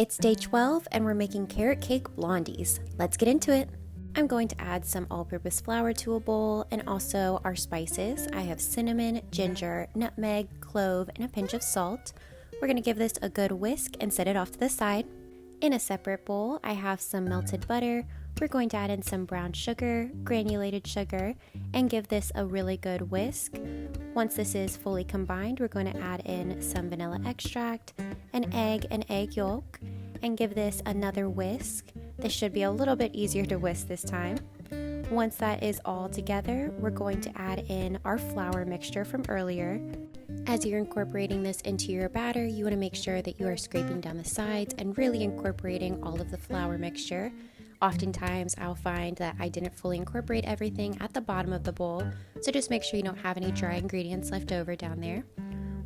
It's day 12 and we're making carrot cake blondies. Let's get into it. I'm going to add some all-purpose flour to a bowl and also our spices. I have cinnamon, ginger, nutmeg, clove, and a pinch of salt. We're going to give this a good whisk and set it off to the side. In a separate bowl, I have some melted butter. We're going to add in some brown sugar, granulated sugar, and give this a really good whisk. Once this is fully combined, we're going to add in some vanilla extract, an egg and egg yolk, and give this another whisk. This should be a little bit easier to whisk this time. Once that is all together, we're going to add in our flour mixture from earlier. As you're incorporating this into your batter, you want to make sure that you are scraping down the sides and really incorporating all of the flour mixture. Oftentimes, I'll find that I didn't fully incorporate everything at the bottom of the bowl, so just make sure you don't have any dry ingredients left over down there.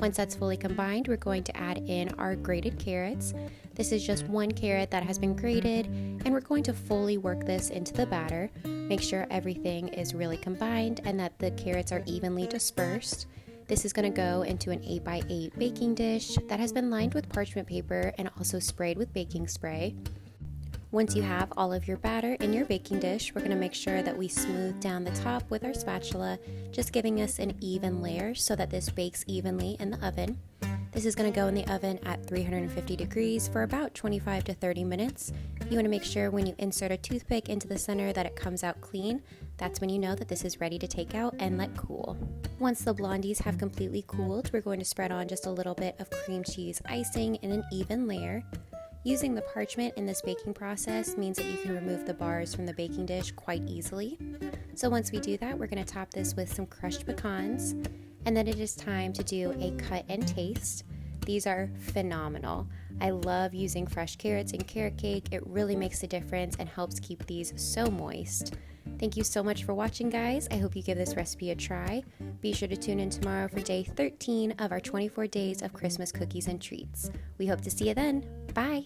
Once that's fully combined, we're going to add in our grated carrots. This is just one carrot that has been grated, and we're going to fully work this into the batter. Make sure everything is really combined and that the carrots are evenly dispersed. This is going to go into an 8x8 baking dish that has been lined with parchment paper and also sprayed with baking spray. Once you have all of your batter in your baking dish, we're going to make sure that we smooth down the top with our spatula, just giving us an even layer so that this bakes evenly in the oven. This is going to go in the oven at 350 degrees for about 25 to 30 minutes. You want to make sure when you insert a toothpick into the center that it comes out clean. That's when you know that this is ready to take out and let cool. Once the blondies have completely cooled, we're going to spread on just a little bit of cream cheese icing in an even layer. Using the parchment in this baking process means that you can remove the bars from the baking dish quite easily. So once we do that, we're going to top this with some crushed pecans, and then it is time to do a cut and taste. These are phenomenal. I love using fresh carrots in carrot cake. It really makes a difference and helps keep these so moist. Thank you so much for watching, guys. I hope you give this recipe a try. Be sure to tune in tomorrow for day 13 of our 24 days of Christmas cookies and treats. We hope to see you then. Bye!